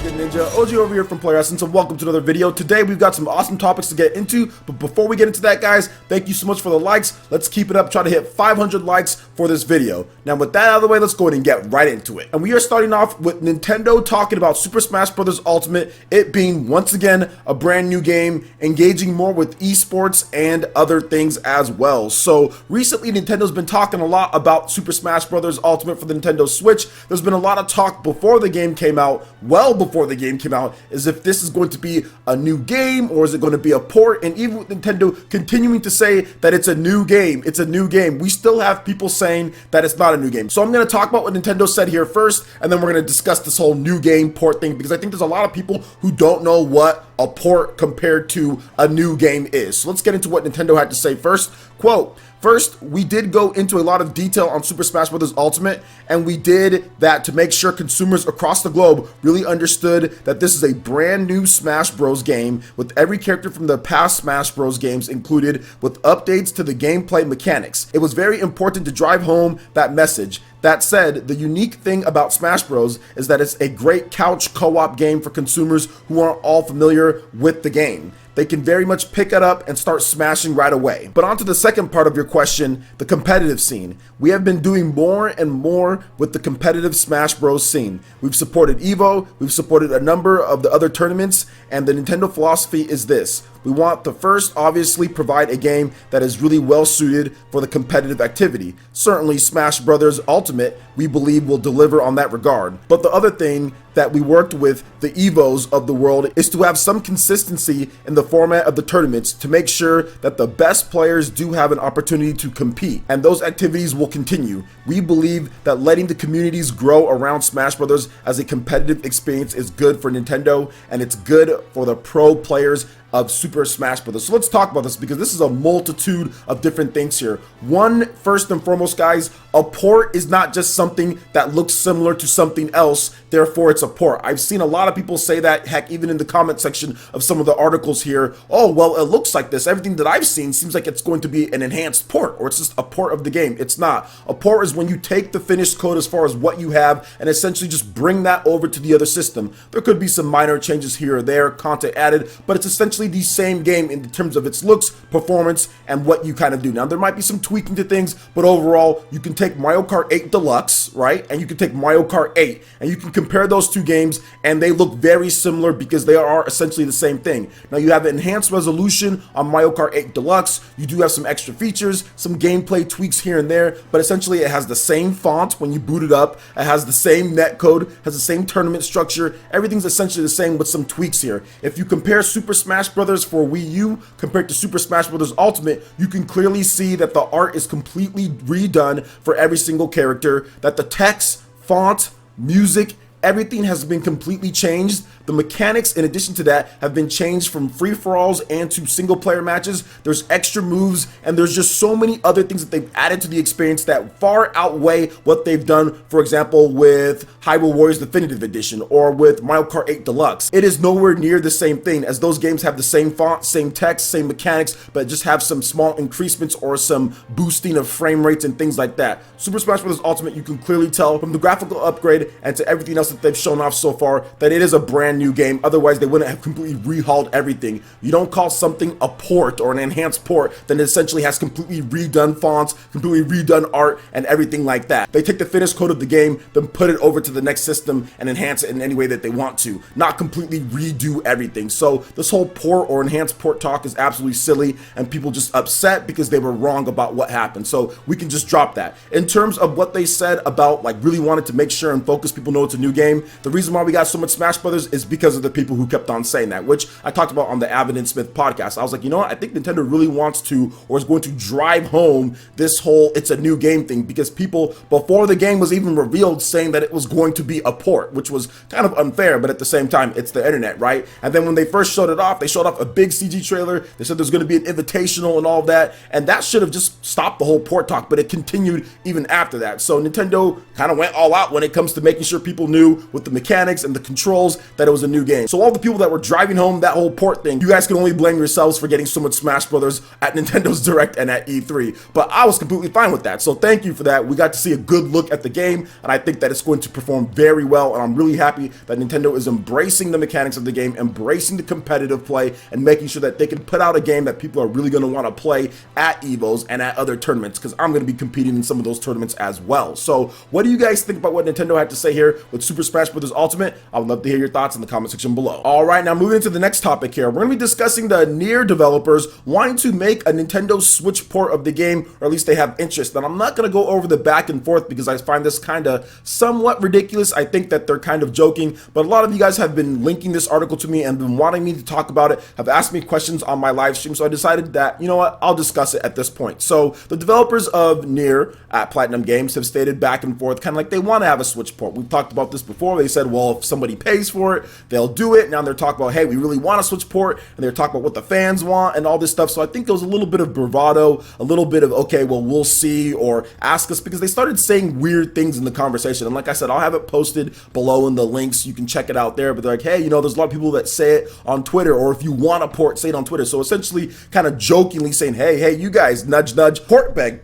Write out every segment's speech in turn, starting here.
Good Ninja, OG over here from Player Essence, and welcome to another video. Today we've got some awesome topics to get into, but before we get into that, guys, thank you so much for the likes. Let's keep it up, try to hit 500 likes for this video. Now with that out of the way, let's go ahead and get right into it. And we are starting off with Nintendo talking about Super Smash Bros. Ultimate, it being once again a brand new game, engaging more with esports and other things as well. So recently Nintendo's been talking a lot about Super Smash Bros. Ultimate for the Nintendo Switch. There's been a lot of talk before the game came out, well before the game came out, is if this is going to be a new game or is it going to be a port. And even with Nintendo continuing to say that it's a new game, we still have people saying that it's not a new game. So I'm going to talk about what Nintendo said here first, and then we're going to discuss this whole new game port thing, because I think there's a lot of people who don't know what a port compared to a new game is. So let's get into what Nintendo had to say first. Quote, "First, we did go into a lot of detail on Super Smash Bros. Ultimate, and we did that to make sure consumers across the globe really understood that this is a brand new Smash Bros. Game with every character from the past Smash Bros. Games included, with updates to the gameplay mechanics. It was very important to drive home that message. That said, the unique thing about Smash Bros. Is that it's a great couch co-op game for consumers who aren't all familiar with the game. They can very much pick it up and start smashing right away." But on to the second part of your question, the competitive scene. We have been doing more and more with the competitive Smash Bros. Scene. We've supported EVO, we've supported a number of the other tournaments, and the Nintendo philosophy is this. We want to first obviously provide a game that is really well suited for the competitive activity. Certainly Smash Bros. Ultimate, we believe, will deliver on that regard. But the other thing that we worked with the EVOs of the world is to have some consistency in the format of the tournaments to make sure that the best players do have an opportunity to compete, and those activities will continue. We believe that letting the communities grow around Smash Bros. As a competitive experience is good for Nintendo, and it's good for the pro players of Super Smash Bros. So let's talk about this, because this is a multitude of different things here. One, first and foremost, guys, a port is not just something that looks similar to something else, therefore it's a port. I've seen a lot of people say that, heck, even in the comment section of some of the articles here, oh, well, it looks like this. Everything that I've seen seems like it's going to be an enhanced port, or it's just a port of the game. It's not. A port is when you take the finished code as far as what you have and essentially just bring that over to the other system. There could be some minor changes here or there, content added, but it's essentially the same game in terms of its looks, performance, and what you kind of do. Now, there might be some tweaking to things, but overall, you can take Mario Kart 8 Deluxe, right? And you can take Mario Kart 8, and you can compare those two games, and they look very similar because they are essentially the same thing. Now, you have enhanced resolution on Mario Kart 8 Deluxe. You do have some extra features, some gameplay tweaks here and there, but essentially it has the same font when you boot it up. It has the same netcode, has the same tournament structure. Everything's essentially the same with some tweaks here. If you compare Super Smash Bros. For Wii U compared to Super Smash Bros. Ultimate, you can clearly see that the art is completely redone for every single character, that the text, font, music, everything has been completely changed. The mechanics, in addition to that, have been changed from free-for-alls and to single-player matches. There's extra moves, and there's just so many other things that they've added to the experience that far outweigh what they've done, for example, with Hyrule Warriors Definitive Edition or with Mario Kart 8 Deluxe. It is nowhere near the same thing, as those games have the same font, same text, same mechanics, but just have some small increasements or some boosting of frame rates and things like that. Super Smash Bros. Ultimate, you can clearly tell from the graphical upgrade and to everything else that they've shown off so far that it is a brand new game. Otherwise, they wouldn't have completely rehauled everything. You don't call something a port or an enhanced port, then it essentially has completely redone fonts, completely redone art, and everything like that. They take the finished code of the game, then put it over to the next system and enhance it in any way that they want to, not completely redo everything. So this whole port or enhanced port talk is absolutely silly, and people just upset because they were wrong about what happened. So we can just drop that. In terms of what they said about like really wanted to make sure and focus people know it's a new game, the reason why we got so much Smash Brothers is because of the people who kept on saying that, which I talked about on the Avid and Smith podcast. I was like, you know what? I think Nintendo really wants to, or is going to drive home this whole it's a new game thing, because people before the game was even revealed saying that it was going to be a port, which was kind of unfair, but at the same time, it's the internet, right? And then when they first showed it off, they showed off a big CG trailer. They said there's going to be an invitational and all of that, and that should have just stopped the whole port talk, but it continued even after that. So Nintendo kind of went all out when it comes to making sure people knew with the mechanics and the controls that it was was a new game. So all the people that were driving home that whole port thing, you guys can only blame yourselves for getting so much Smash Brothers at Nintendo's Direct and at E3. But I was completely fine with that. So thank you for that. We got to see a good look at the game, and I think that it's going to perform very well. And I'm really happy that Nintendo is embracing the mechanics of the game, embracing the competitive play, and making sure that they can put out a game that people are really going to want to play at EVOs and at other tournaments, because I'm going to be competing in some of those tournaments as well. So what do you guys think about what Nintendo had to say here with Super Smash Bros. Ultimate? I would love to hear your thoughts in the comment section below. All right, now moving into the next topic here, we're going to be discussing the NieR developers wanting to make a Nintendo Switch port of the game, or at least they have interest. And I'm not going to go over the back and forth because I find this kind of somewhat ridiculous. I think that they're kind of joking, but a lot of you guys have been linking this article to me and been wanting me to talk about it, have asked me questions on my live stream, so I decided that, you know what, I'll discuss it at this point. So the developers of NieR at Platinum Games have stated back and forth kind of like they want to have a Switch port. We've talked about this before. They said, well, if somebody pays for it, they'll do it. Now they're talking about, hey, we really want a Switch port, and they're talking about what the fans want and all this stuff. So I think there was a little bit of bravado, a little bit of, okay, well, we'll see, or ask us, because they started saying weird things in the conversation. And like I said, I'll have it posted below in the links. You can check it out there. But they're like, hey, you know, there's a lot of people that say it on Twitter, or if you want a port, say it on Twitter. So essentially kind of jokingly saying, hey, you guys, nudge, nudge, port beg,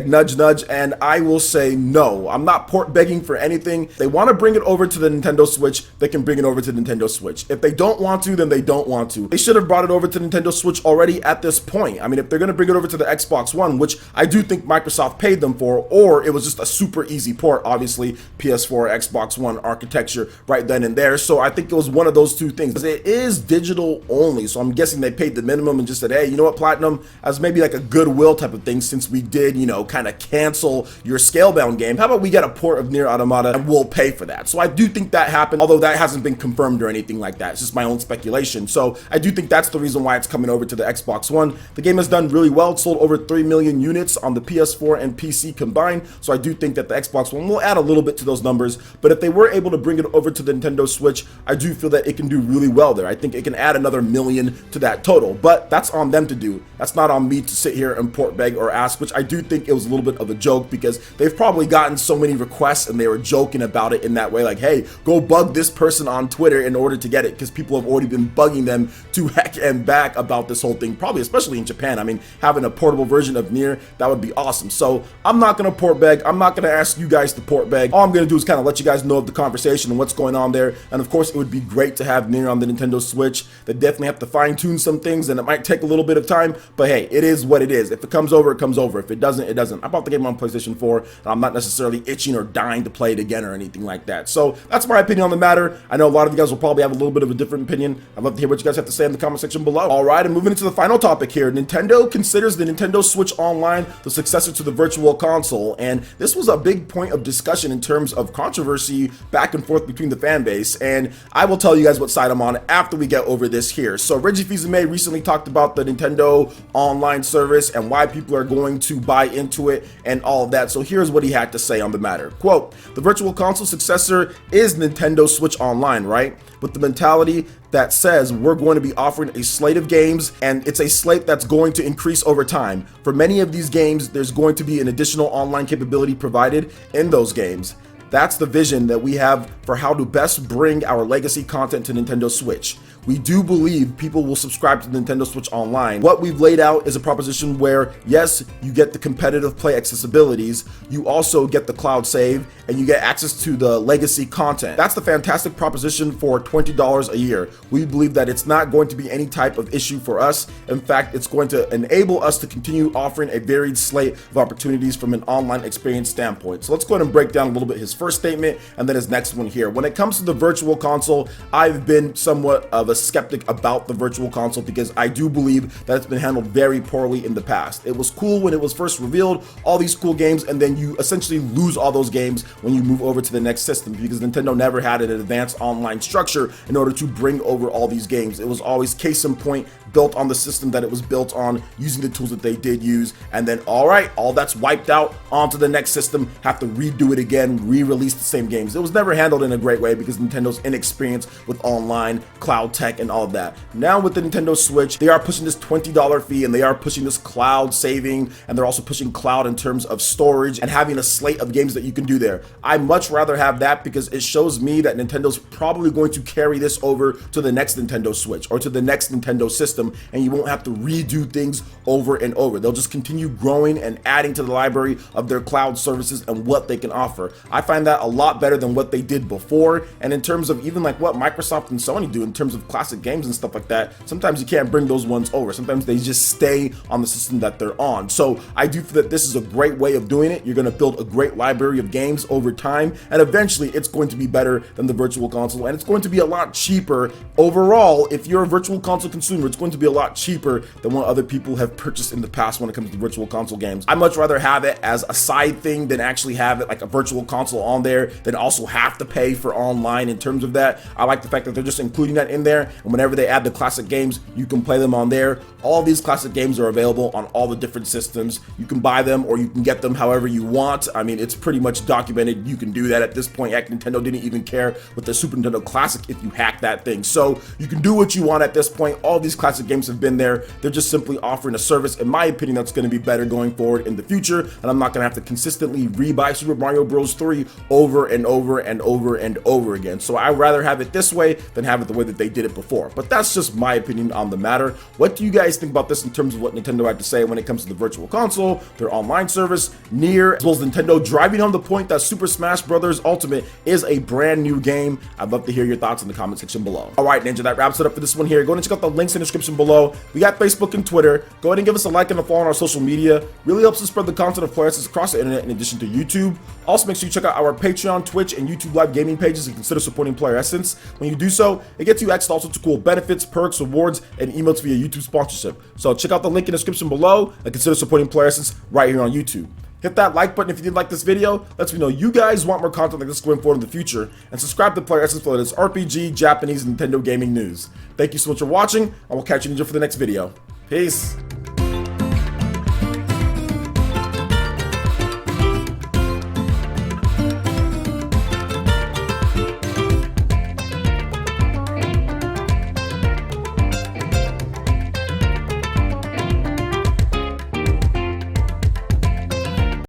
nudge, nudge. And I will say, no, I'm not port begging for anything. They want to bring it over to the Nintendo Switch, they can bring it over to Nintendo Switch. If they don't want to, then they don't want to. They should have brought it over to Nintendo Switch already at this point. I mean, if they're going to bring it over to the Xbox One, which I do think Microsoft paid them for, or it was just a super easy port, obviously, PS4, Xbox One architecture right then and there. So I think it was one of those two things. It is digital only, so I'm guessing they paid the minimum and just said, hey, you know what, Platinum, as maybe like a goodwill type of thing, since we did, you know, kind of cancel your Scalebound game, how about we get a port of NieR Automata and we'll pay for that? So I do think that happened, although that hasn't been confirmed or anything like that. It's just my own speculation. So I do think that's the reason why it's coming over to the Xbox One. The game has done really well. It sold over 3 million units on the PS4 and PC combined. So I do think that the Xbox One will add a little bit to those numbers. But if they were able to bring it over to the Nintendo Switch, I do feel that it can do really well there. I think it can add another million to that total, but that's on them to do. That's not on me to sit here and port beg or ask, which I do think it was a little bit of a joke, because they've probably gotten so many requests and they were joking about it in that way, like, hey, go bug this person on Twitter in order to get it, because people have already been bugging them to heck and back about this whole thing, probably especially in Japan. I mean, having a portable version of NieR, that would be awesome. So I'm not going to port beg. I'm not going to ask you guys to port beg. All I'm going to do is kind of let you guys know of the conversation and what's going on there. And of course, it would be great to have NieR on the Nintendo Switch. They definitely have to fine tune some things, and it might take a little bit of time, but hey, it is what it is. If it comes over, it comes over. If it doesn't, it doesn't. I bought the game on PlayStation 4, and I'm not necessarily itching or dying to play it again or anything like that. So that's my opinion on the matter. I know a lot of you guys will probably have a little bit of a different opinion. I'd love to hear what you guys have to say in the comment section below. All right, and moving into the final topic here. Nintendo considers the Nintendo Switch Online the successor to the Virtual Console, and this was a big point of discussion in terms of controversy back and forth between the fan base, and I will tell you guys what side I'm on after we get over this here. So Reggie Fils-Aimé recently talked about the Nintendo Online service and why people are going to buy into it and all of that. So here's what he had to say on the matter. Quote, the Virtual Console successor is Nintendo Switch Online, right? With the mentality that says we're going to be offering a slate of games, and it's a slate that's going to increase over time. For many of these games, there's going to be an additional online capability provided in those games. That's the vision that we have for how to best bring our legacy content to Nintendo Switch. We do believe people will subscribe to Nintendo Switch Online. What we've laid out is a proposition where, yes, you get the competitive play accessibilities, you also get the cloud save, and you get access to the legacy content. That's the fantastic proposition for $20 a year. We believe that it's not going to be any type of issue for us. In fact, it's going to enable us to continue offering a varied slate of opportunities from an online experience standpoint. So let's go ahead and break down a little bit his first statement and then his next one here. When it comes to the Virtual Console, I've been somewhat of a skeptic about the Virtual Console because I do believe that it's been handled very poorly in the past. It was cool when it was first revealed, all these cool games, and then you essentially lose all those games when you move over to the next system because Nintendo never had an advanced online structure in order to bring over all these games. It was always case in point built on the system that it was built on, using the tools that they did use, and then all right, all that's wiped out onto the next system, have to redo it again, re-release release the same games. It was never handled in a great way because Nintendo's inexperience with online, cloud tech, and all of that. Now with the Nintendo Switch, they are pushing this $20 fee, and they are pushing this cloud saving, and they're also pushing cloud in terms of storage and having a slate of games that you can do there. I much rather have that because it shows me that Nintendo's probably going to carry this over to the next Nintendo Switch or to the next Nintendo system, and you won't have to redo things over and over. They'll just continue growing and adding to the library of their cloud services and what they can offer. I find that a lot better than what they did before, and in terms of even like what Microsoft and Sony do in terms of classic games and stuff like that, sometimes you can't bring those ones over. Sometimes they just stay on the system that they're on. So I do feel that this is a great way of doing it. You're going to build a great library of games over time, and eventually it's going to be better than the Virtual Console, and it's going to be a lot cheaper overall. If you're a Virtual Console consumer, it's going to be a lot cheaper than what other people have purchased in the past when it comes to Virtual Console games. I'd much rather have it as a side thing than actually have it like a Virtual Console on there, than also have to pay for online in terms of that. I like the fact that they're just including that in there, and whenever they add the classic games, you can play them on there. All these classic games are available on all the different systems. You can buy them or you can get them however you want. I mean, it's pretty much documented. You can do that at this point. Heck, Nintendo didn't even care with the Super Nintendo Classic if you hack that thing. So you can do what you want at this point. All these classic games have been there. They're just simply offering a service, in my opinion, that's going to be better going forward in the future, and I'm not going to have to consistently rebuy Super Mario Bros. 3 over and over and over and over again. So I'd rather have it this way than have it the way that they did it before. But that's just my opinion on the matter. What do you guys think about this in terms of what Nintendo had to say when it comes to the Virtual Console, their online service, NieR, as well as Nintendo driving home the point that Super Smash Bros. Ultimate is a brand new game? I'd love to hear your thoughts in the comment section below. All right, Ninja, that wraps it up for this one here. Go ahead and check out the links in the description below. We got Facebook and Twitter. Go ahead and give us a like and a follow on our social media. Really helps us spread the content of Player Essence across the internet in addition to YouTube. Also, make sure you check out our Patreon, Twitch, and YouTube live gaming pages and consider supporting Player Essence. When you do so, it gets you access to all sorts of cool benefits, perks, rewards, and emotes via YouTube sponsorship. So check out the link in the description below and consider supporting Player Essence right here on YouTube. Hit that like button if you did like this video. Lets me know you guys want more content like this going forward in the future. And subscribe to Player Essence for the latest RPG, Japanese, and Nintendo gaming news. Thank you so much for watching, and we'll catch you, Ninja, for the next video. Peace.